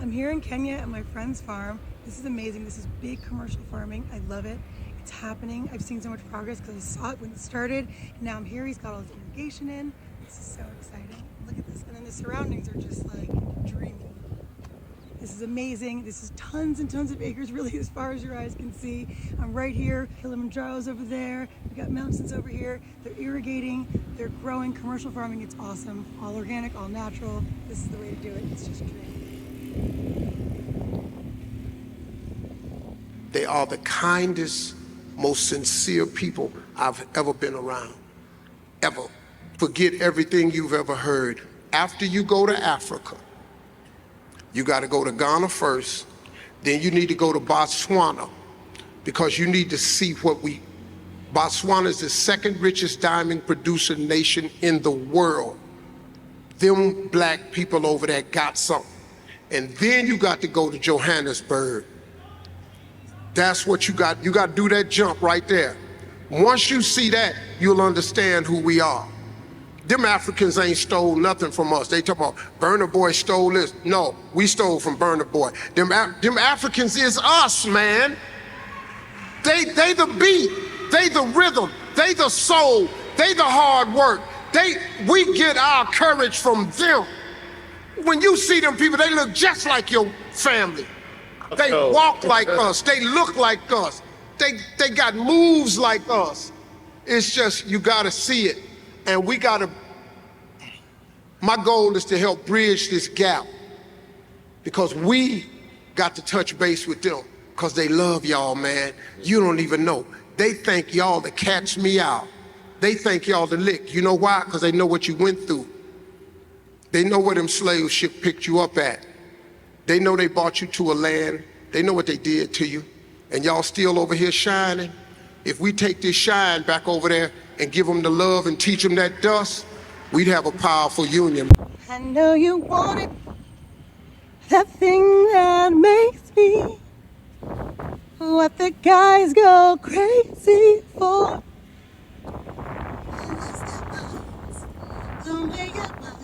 I'm here in Kenya at my friend's farm. This is amazing. This is big commercial farming. I love it. It's happening. I've seen so much progress because I saw it when it started. And now I'm here. He's got all his irrigation in. This is so exciting. Look at this. And then the surroundings are just like dreamy. This is amazing. This is tons and tons of acres, really, as far as your eyes can see. I'm right here. Kilimanjaro's over there. We've got mountains over here. They're irrigating. They're growing commercial farming. It's awesome. All organic, all natural. This is the way to do it. It's just dreamy. They are the kindest, most sincere people I've ever been around, ever. Forget everything you've ever heard. After you go to Africa, you got to go to Ghana first, then you need to go to Botswana, because you need to see Botswana is the second richest diamond producer nation in the world. Them black people over there got something. And then you got to go to Johannesburg. That's what you got. You got to do that jump right there. Once you see that, you'll understand who we are. Them Africans ain't stole nothing from us. They talk about Burna Boy stole this. No, we stole from Burna Boy. Them Africans is us, man. They the beat, they the rhythm, they the soul, they the hard work. We get our courage from them. When you see them people, they look just like your family. They walk like us. They look like us. They got moves like us. It's just, you gotta see it. And my goal is to help bridge this gap, because we got to touch base with them, because they love y'all, man. You don't even know. They think y'all to catch me out. They think y'all to lick. You know why? Because they know what you went through. They know where them slave ship picked you up at. They know they brought you to a land. They know what they did to you. And y'all still over here shining. If we take this shine back over there and give them the love and teach them that dust, we'd have a powerful union. I know you want it. That thing that makes me what the guys go crazy for. The way you lie.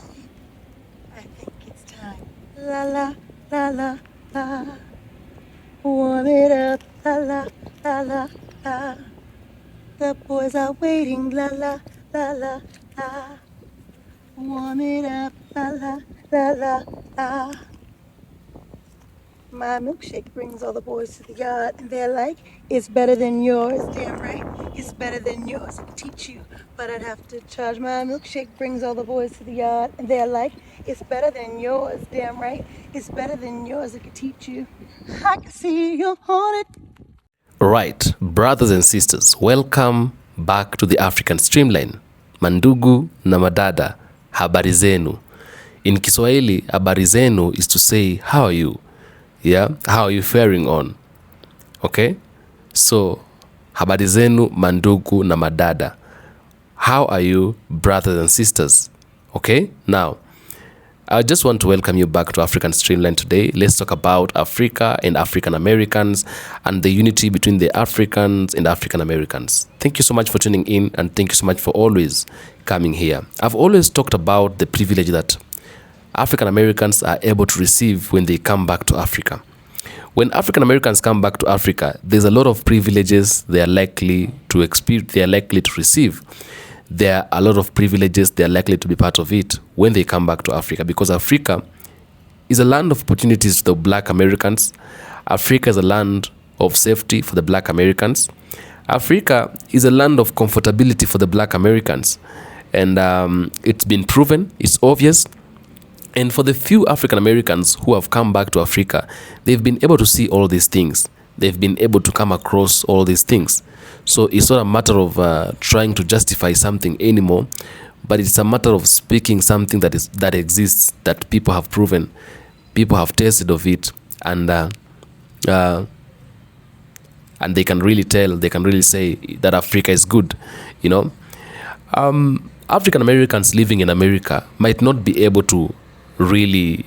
I think it's time. La la la la la. Warm it up. La la la la la. The boys are waiting. La la la la la. Warm it up. La la la la la. My milkshake brings all the boys to the yard, and they're like, it's better than yours. Damn right, it's better than yours. I could teach you, but I'd have to charge. My milkshake brings all the boys to the yard, and they're like, it's better than yours. Damn right, it's better than yours. I could teach you. I can see you on it. Right, brothers and sisters, welcome back to the African Streamline. Mandugu na madada, habari zenu. In Kiswahili, habari zenu is to say, how are you? Yeah, how are you faring on? Okay, so habari zenu mandugu na madada. How are you, brothers and sisters? Okay, now I just want to welcome you back to African Streamline today. Let's talk about Africa and African Americans and the unity between the Africans and African Americans. Thank you so much for tuning in, and thank you so much for always coming here. I've always talked about the privilege that African Americans are able to receive when they come back to Africa. When African Americans come back to Africa, there's a lot of privileges they are likely to experience, they are likely to receive. There are a lot of privileges they are likely to be part of it when they come back to Africa, because Africa is a land of opportunities for the Black Americans. Africa is a land of safety for the Black Americans. Africa is a land of comfortability for the Black Americans. And it's been proven, it's obvious. And for the few African Americans who have come back to Africa, they've been able to see all these things. They've been able to come across all these things. So it's not a matter of trying to justify something anymore, but it's a matter of speaking something that exists, that people have proven, people have tasted of it, and they can really tell, they can really say that Africa is good, you know. African Americans living in America might not be able to really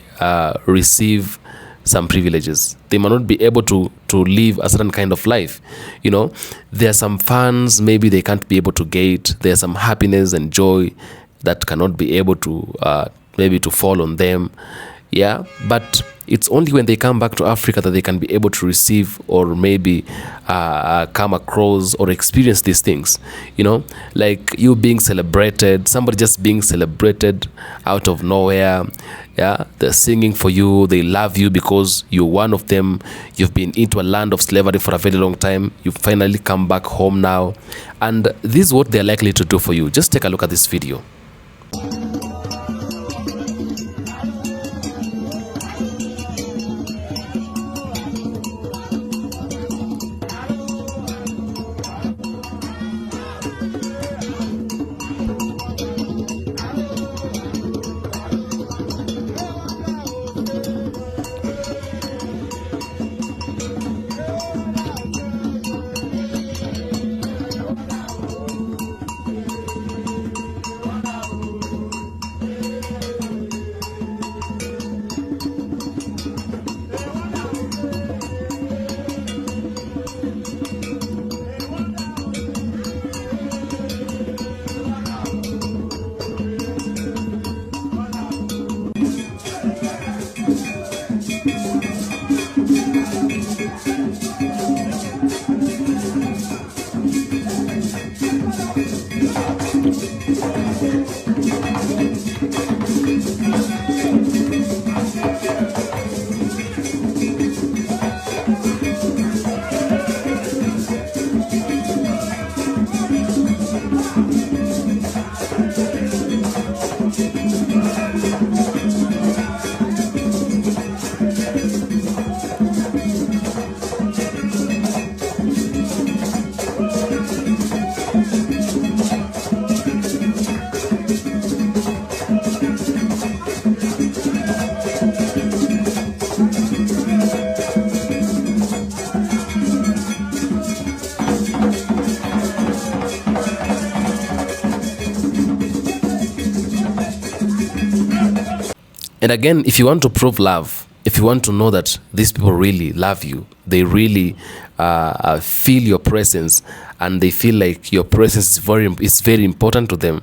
receive some privileges. They might not be able to live a certain kind of life. You know, there are some funds maybe they can't be able to get. There's some happiness and joy that cannot be able to maybe to fall on them. Yeah, but it's only when they come back to Africa that they can be able to receive or maybe come across or experience these things. You know, like you being celebrated, somebody just being celebrated out of nowhere. Yeah, they're singing for you, they love you because you're one of them. You've been into a land of slavery for a very long time. You finally come back home now, and this is what they're likely to do for you. Just take a look at this video. And again, if you want to prove love, if you want to know that these people really love you, they really feel your presence, and they feel like your presence is very important to them.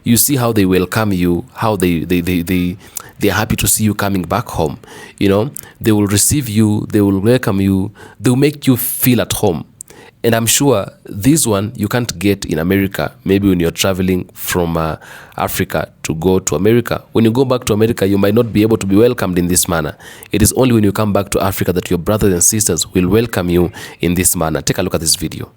You see how they welcome you, how they're happy to see you coming back home. You know, they will receive you, they will welcome you, they'll make you feel at home. And I'm sure this one you can't get in America. Maybe when you're traveling from Africa to go to America. When you go back to America, you might not be able to be welcomed in this manner. It is only when you come back to Africa that your brothers and sisters will welcome you in this manner. Take a look at this video.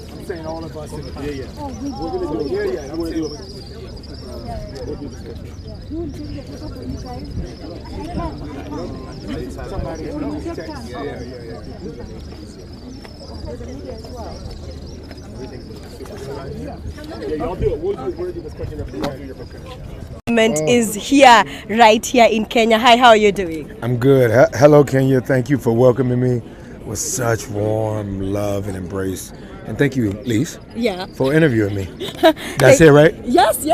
I'm saying all of us. Yeah. We're gonna do it. Yeah. I'm gonna do it. We'll do this. Somebody text. Yeah. Yeah, y'all do it. We'll do this question after y'all do your book. Is here, right here in Kenya. Hi, how are you doing? I'm good. Hello, Kenya. Thank you for welcoming me with such warm love and embrace. And thank you, Lise, for interviewing me. That's it, right? Yes,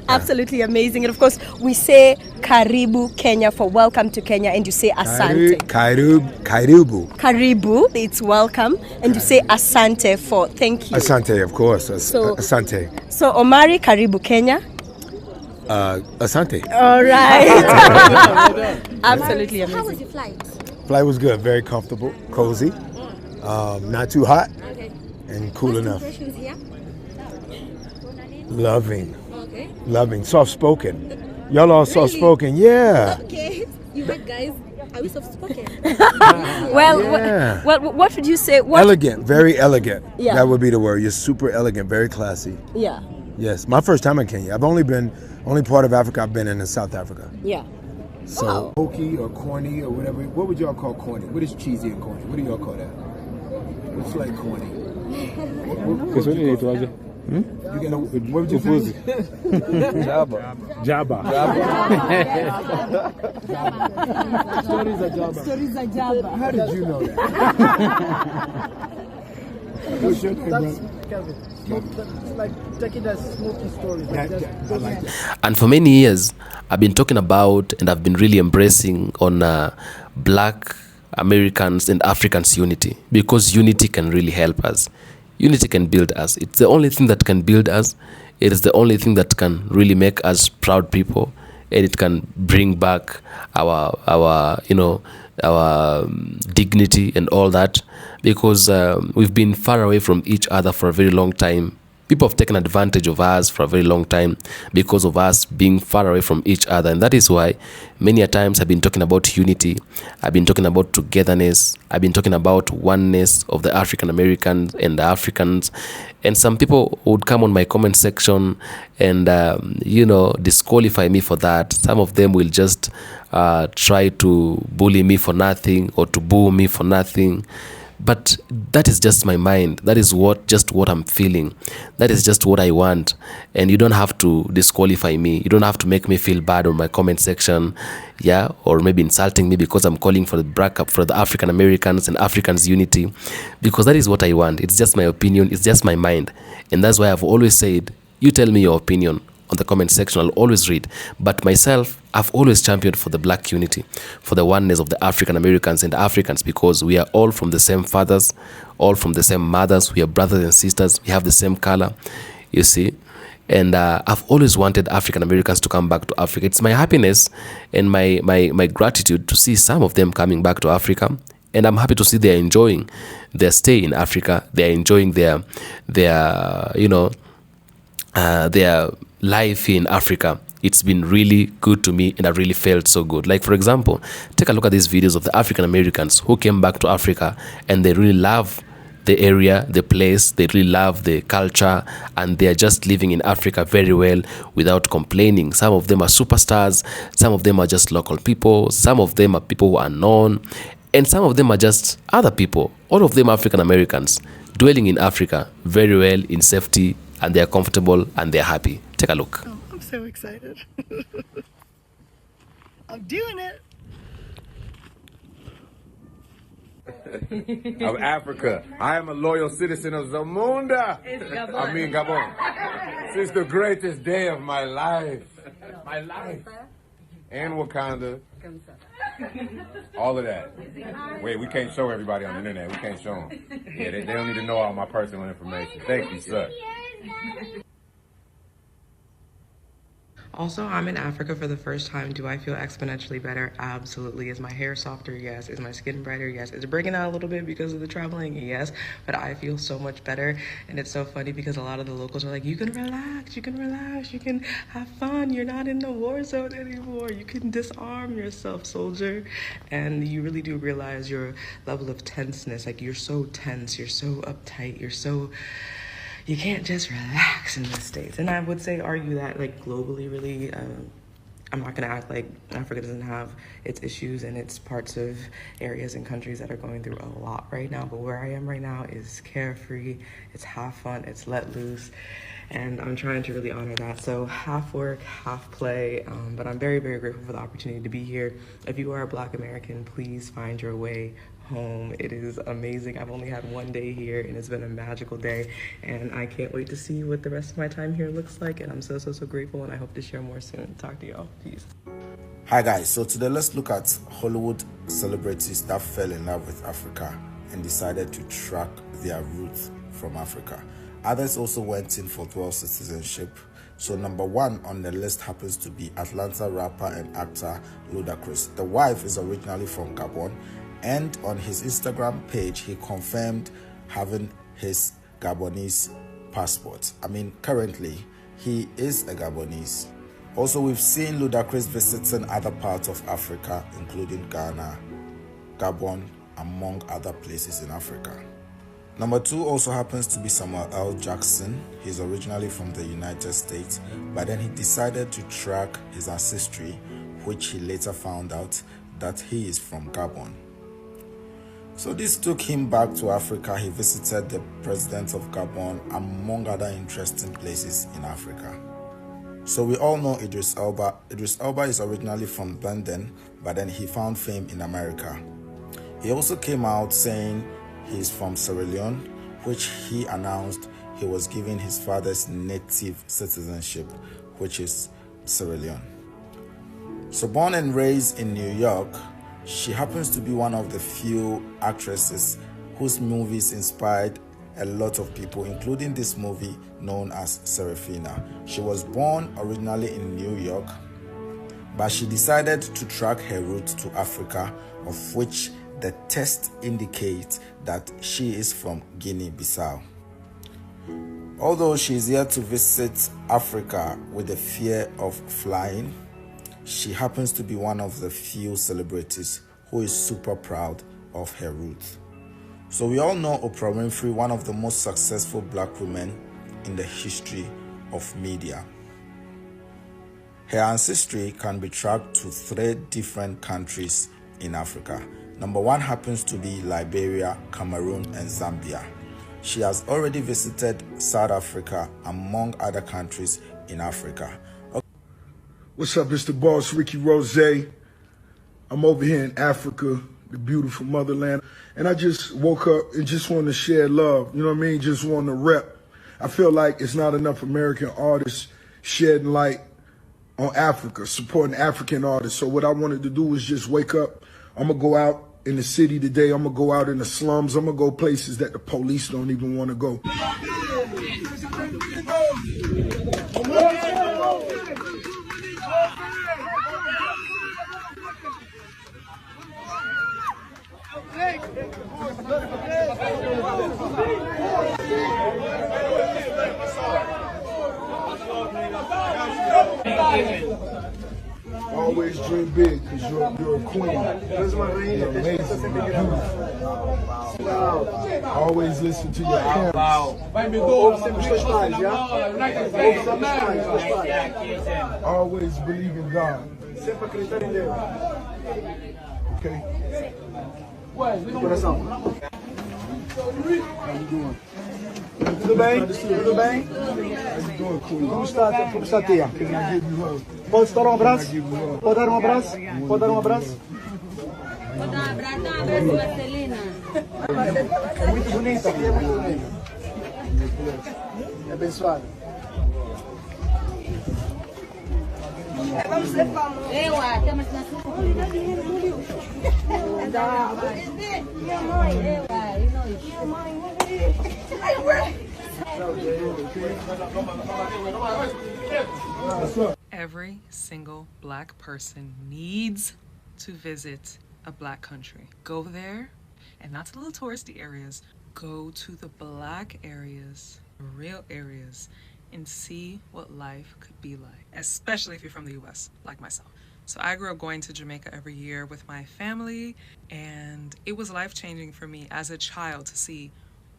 absolutely amazing. And of course, we say Karibu Kenya for welcome to Kenya, and you say Asante. Karibu, it's welcome, and you say Asante for thank you. Asante, of course. Asante. So Omari, Karibu Kenya. Asante. All right. Absolutely amazing. How was your flight? Flight was good, very comfortable, cozy, not too hot, and cool enough. Impressions here? Loving. Okay. Loving, soft-spoken. Y'all all soft-spoken, yeah. Okay. You heard, guys. Are we soft-spoken? Well, Yeah. what would you say? Elegant, very elegant. Yeah. That would be the word. You're super elegant, very classy. Yeah. Yes, my first time in Kenya. I've only been Only part of Africa I've been in is South Africa. Yeah. So hokey or corny or whatever. What would y'all call corny? What is cheesy and corny? What do y'all call that? What's like corny? What would you call that? What would you say? Jabba. Stories are Jabba. How did you know that? What's your name, brother? It's like taking a smoky story. I like that. And for many years, I've been talking about and I've been really embracing on Black Americans and Africans unity, because unity can really help us. Unity can build us. It's the only thing that can build us. It is the only thing that can really make us proud people, and it can bring back our dignity and all that, because we've been far away from each other for a very long time. People have taken advantage of us for a very long time because of us being far away from each other. And that is why many a times I've been talking about unity. I've been talking about togetherness. I've been talking about oneness of the African Americans and the Africans. And some people would come on my comment section and, disqualify me for that. Some of them will just try to bully me for nothing or to boo me for nothing. But that is just my mind. That is just what I'm feeling. That is just what I want. And you don't have to disqualify me. You don't have to make me feel bad on my comment section, or maybe insulting me because I'm calling for the breakup for the African Americans and Africans unity, because that is what I want. It's just my opinion. It's just my mind. And that's why I've always said, you tell me your opinion on the comment section. I'll always read. But myself, I've always championed for the Black unity, for the oneness of the African Americans and Africans, because we are all from the same fathers, all from the same mothers. We are brothers and sisters. We have the same color, you see. And I've always wanted African Americans to come back to Africa. It's my happiness and my gratitude to see some of them coming back to Africa. And I'm happy to see they're enjoying their stay in Africa. They're enjoying their life in Africa. It's been really good to me, and I really felt so good. Like, for example, take a look at these videos of the African Americans who came back to Africa, and they really love the area, the place, they really love the culture, and they're just living in Africa very well without complaining. Some of them are superstars, some of them are just local people, some of them are people who are known, and some of them are just other people. All of them are African Americans dwelling in Africa very well in safety, and they're comfortable and they're happy. Take a look. Oh, I'm so excited. I'm doing it. Of Africa. I am a loyal citizen of Zamunda. Gabon. This is the greatest day of my life. My life. And Wakanda. All of that. Wait, we can't show everybody on the internet. We can't show them. Yeah, they don't need to know all my personal information. Thank you, sir. Also, I'm in Africa for the first time. Do I feel exponentially better? Absolutely. Is my hair softer? Yes. Is my skin brighter? Yes. Is it breaking out a little bit because of the traveling? Yes. But I feel so much better. And it's so funny because a lot of the locals are like, you can relax, you can have fun. You're not in the war zone anymore. You can disarm yourself, soldier. And you really do realize your level of tenseness. Like, you're so tense, you're so uptight, you can't just relax in the States. And I would say, argue that, like, globally, really, I'm not gonna act like Africa doesn't have its issues and its parts of areas and countries that are going through a lot right now. But where I am right now is carefree, it's half fun, it's let loose. And I'm trying to really honor that. So half work, half play, but I'm very, very grateful for the opportunity to be here. If you are a Black American, please find your way home. It is amazing. I've only had one day here and it's been a magical day, and I can't wait to see what the rest of my time here looks like. And I'm so grateful, and I hope to share more soon. Talk to y'all. Peace. Hi guys, so today let's look at Hollywood celebrities that fell in love with Africa and decided to track their roots from Africa. Others also went in for dual citizenship. So number one on the list happens to be Atlanta rapper and actor Ludacris. The wife is originally from Gabon, and on his Instagram page, he confirmed having his Gabonese passport. Currently, he is a Gabonese. Also, we've seen Ludacris visiting other parts of Africa, including Ghana, Gabon, among other places in Africa. Number 2 also happens to be Samuel L. Jackson. He's originally from the United States, but then he decided to track his ancestry, which he later found out that he is from Gabon. So this took him back to Africa. He visited the president of Gabon, among other interesting places in Africa. So we all know Idris Elba. Idris Elba is originally from London, but then he found fame in America. He also came out saying he's from Sierra Leone, which he announced he was given his father's native citizenship, which is Sierra Leone. So born and raised in New York, she happens to be one of the few actresses whose movies inspired a lot of people, including this movie known as Serafina. She was born originally in New York, but she decided to track her roots to Africa, of which the test indicates that she is from Guinea-Bissau. Although she is here to visit Africa with the fear of flying, she happens to be one of the few celebrities who is super proud of her roots. So we all know Oprah Winfrey, one of the most successful black women in the history of media. Her ancestry can be tracked to 3 different countries in Africa. Number 1 happens to be Liberia, Cameroon, and Zambia. She has already visited South Africa, among other countries in Africa. What's up? It's the boss, Ricky Rose. I'm over here in Africa, the beautiful motherland. And I just woke up and just want to share love. You know what I mean? Just want to rep. I feel like it's not enough American artists shedding light on Africa, supporting African artists. So what I wanted to do was just wake up. I'm going to go out in the city today. I'm going to go out in the slums. I'm going to go places that the police don't even want to go. Always dream big, because you're a queen. You're amazing. You're beautiful. Always listen to your parents. Always believe in God. Okay? How you doing? Tudo bem? Tudo bem? Como está a tia? Pode dar um abraço? Pode dar um abraço? Pode dar um abraço? Vou dar um abraço, Marcelina. É muito bonita, aqui é muito bonita. É abençoada. Vamos ser famosos. Eu, temos na sua minha mãe, eu, e nós. Minha mãe, Every single black person needs to visit a black country. Go there, and not to the little touristy areas. Go to the black areas, real areas, and see what life could be like, especially if you're from the US, like myself. So I grew up going to Jamaica every year with my family, and it was life-changing for me as a child to see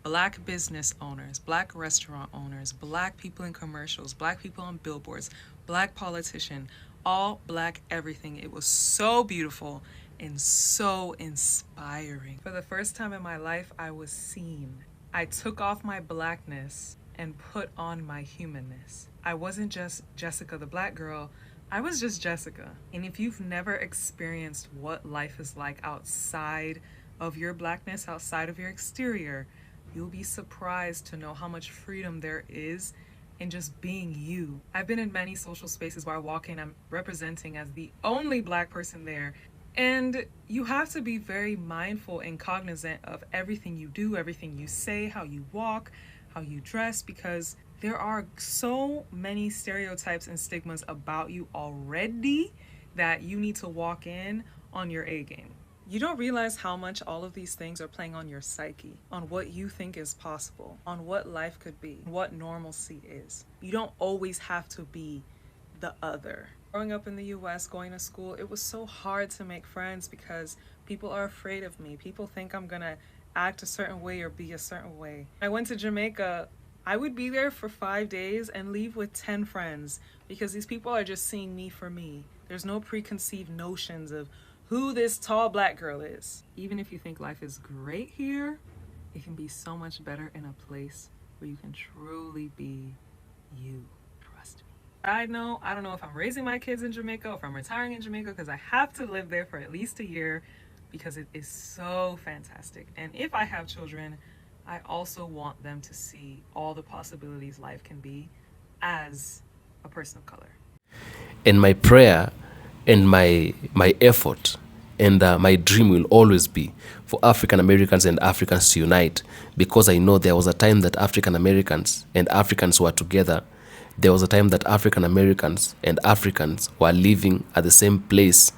black business owners, black restaurant owners, black people in commercials, black people on billboards, black politician, all black everything. It was so beautiful and so inspiring. For the first time in my life, I was seen. I took off my blackness and put on my humanness. I wasn't just Jessica the black girl, I was just Jessica. And if you've never experienced what life is like outside of your blackness, outside of your exterior, you'll be surprised to know how much freedom there is in just being you. I've been in many social spaces where I walk in, I'm representing as the only black person there. And you have to be very mindful and cognizant of everything you do, everything you say, how you walk, how you dress, because there are so many stereotypes and stigmas about you already that you need to walk in on your A game. You don't realize how much all of these things are playing on your psyche, on what you think is possible, on what life could be, what normalcy is. You don't always have to be the other. Growing up in the US, going to school, it was so hard to make friends because people are afraid of me. People think I'm gonna act a certain way or be a certain way. I went to Jamaica, I would be there for 5 days and leave with 10 friends because these people are just seeing me for me. There's no preconceived notions of who this tall black girl is. Even if you think life is great here, it can be so much better in a place where you can truly be you. Trust me. I don't know if I'm raising my kids in Jamaica or if I'm retiring in Jamaica because I have to live there for at least a year because it is so fantastic. And if I have children, I also want them to see all the possibilities life can be as a person of color. And my prayer and my effort and my dream will always be for African Americans and Africans to unite, because I know there was a time that African Americans and Africans were together. There was a time that African Americans and Africans were living at the same place.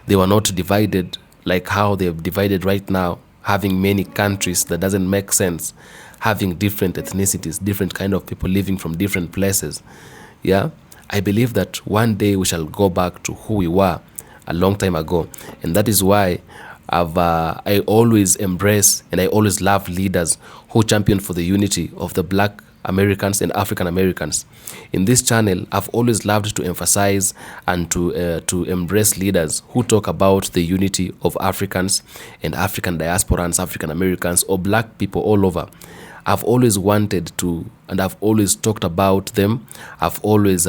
They were not divided like how they're divided right now, having many countries that doesn't make sense, having different ethnicities, different kind of people living from different places. Yeah, I believe that one day we shall go back to who we were a long time ago, and that is why I always embrace and I always love leaders who champion for the unity of the Black Americans and African Americans. In this channel, I've always loved to emphasize and to embrace leaders who talk about the unity of Africans and African diasporans, African Americans, or Black people all over. I've always wanted to, and I've always talked about them. I've always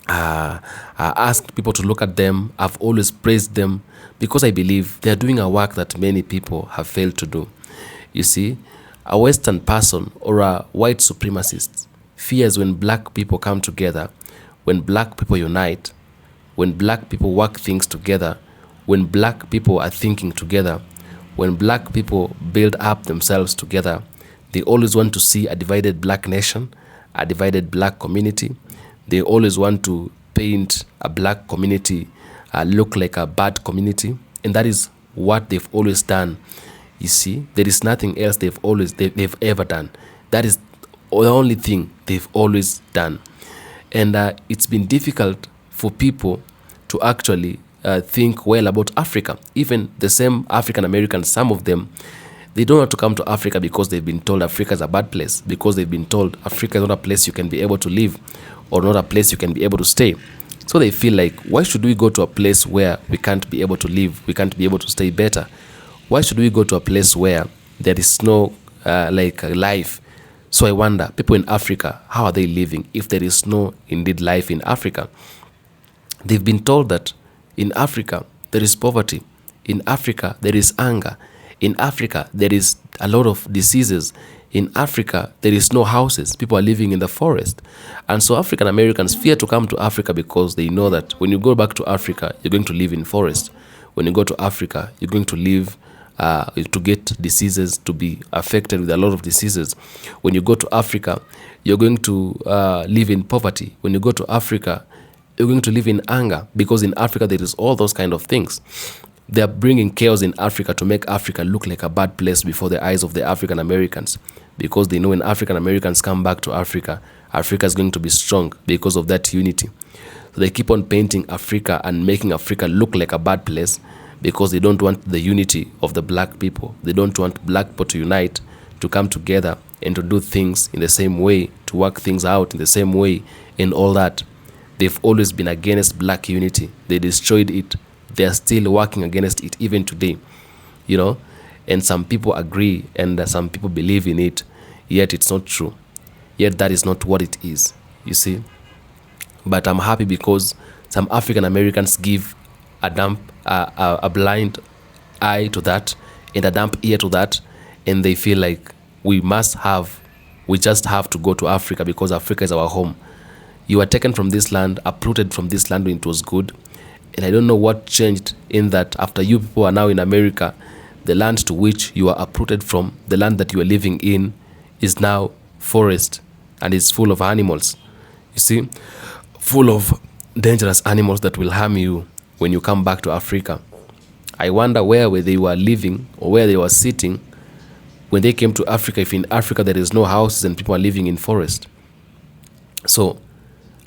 asked people to look at them. I've always praised them because I believe they're doing a work that many people have failed to do. You see, a Western person or a white supremacist fears when Black people come together, when Black people unite, when Black people work things together, when Black people are thinking together, when Black people build up themselves together. They always want to see a divided Black nation, a divided Black community. They always want to paint a Black community look like a bad community, and that is what they've always done. You see, there is nothing else they've ever done. That is the only thing they've always done. And it's been difficult for people to actually think well about Africa. Even the same African Americans, some of them, they don't want to come to Africa because they've been told Africa is a bad place, because they've been told Africa is not a place you can be able to live or not a place you can be able to stay. So they feel like, why should we go to a place where we can't be able to live, we can't be able to stay better? Why should we go to a place where there is no life? So I wonder, people in Africa, how are they living if there is no indeed life in Africa? They've been told that in Africa there is poverty, in Africa there is anger, in Africa there is a lot of diseases, in Africa there is no houses, people are living in the forest. And so African Americans fear to come to Africa because they know that when you go back to Africa, you're going to live in forest. When you go to Africa, you're going to live to get diseases, to be affected with a lot of diseases. When you go to Africa, you're going to live in poverty. When you go to Africa, you're going to live in anger, because in Africa there is all those kind of things. They are bringing chaos in Africa to make Africa look like a bad place before the eyes of the African Americans, because they know when African Americans come back to Africa, Africa is going to be strong because of that unity. So they keep on painting Africa and making Africa look like a bad place because they don't want the unity of the Black people. They don't want Black people to unite, to come together and to do things in the same way, to work things out in the same way and all that. They've always been against Black unity. They destroyed it. They are still working against it even today, you know. And some people agree and some people believe in it, yet it's not true. Yet that is not what it is, you see. But I'm happy because some African Americans give a blind eye to that and a dumb ear to that, and they feel like we just have to go to Africa because Africa is our home. You are taken from this land, uprooted from this land when it was good. And I don't know what changed in that after you people are now in America, the land to which you are uprooted from, the land that you are living in, is now forest and is full of animals. You see, full of dangerous animals that will harm you when you come back to Africa. I wonder where they were living or where they were sitting when they came to Africa, if in Africa there is no houses and people are living in forest. So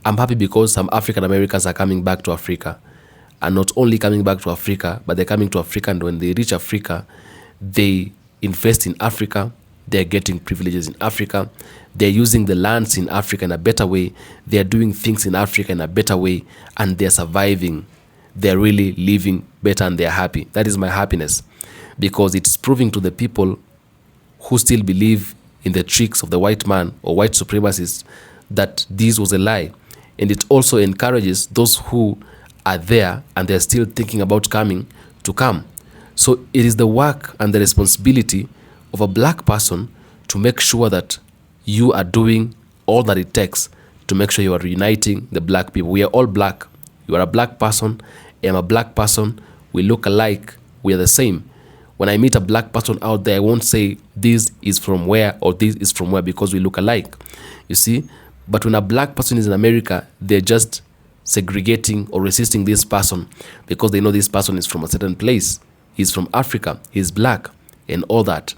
I'm happy because some African Americans are coming back to Africa. And not only coming back to Africa, but they're coming to Africa, and when they reach Africa, they invest in Africa. They're getting privileges in Africa. They're using the lands in Africa in a better way. They're doing things in Africa in a better way, and they're surviving. They're really living better and they're happy. That is my happiness, because it's proving to the people who still believe in the tricks of the white man or white supremacists that this was a lie. And it also encourages those who are there and they're still thinking about coming to come. So it is the work and the responsibility of a black person to make sure that you are doing all that it takes to make sure you are reuniting the black people. We are all black. You are a black person. I am a black person. We look alike. We are the same. When I meet a black person out there, I won't say this is from where or this is from where because we look alike. You see? But when a black person is in America, they're just segregating or resisting this person because they know this person is from a certain place. He's from Africa. He's black and all that.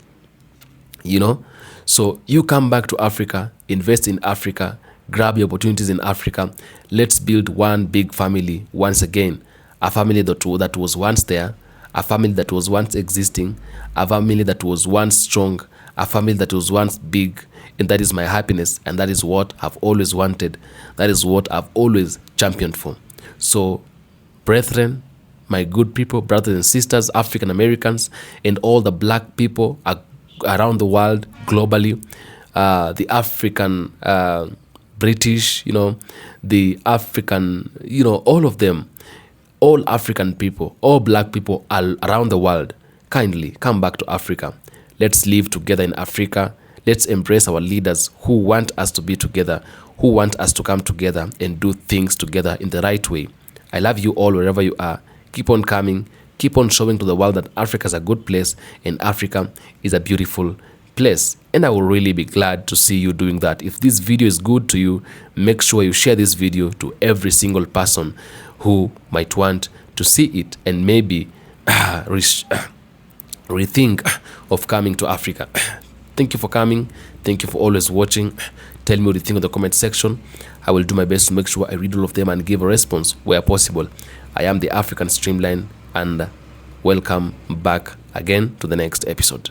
You know? So you come back to Africa, invest in Africa, grab your opportunities in Africa. Let's build one big family once again. A family that was once there, a family that was once existing, a family that was once strong, a family that was once big. And that is my happiness, and that is what I've always wanted. That is what I've always championed for. So, brethren, my good people, brothers and sisters, African Americans, and all the black people around the world, globally, the African British, the African, all of them, all African people, all black people around the world, kindly come back to Africa. Let's live together in Africa. Let's embrace our leaders who want us to be together, who want us to come together and do things together in the right way. I love you all wherever you are. Keep on coming. Keep on showing to the world that Africa is a good place and Africa is a beautiful place. And I will really be glad to see you doing that. If this video is good to you, make sure you share this video to every single person who might want to see it and maybe rethink of coming to Africa. Thank you for coming. Thank you for always watching. Tell me what you think in the comment section. I will do my best to make sure I read all of them and give a response where possible. I am the African Streamline, and welcome back again to the next episode.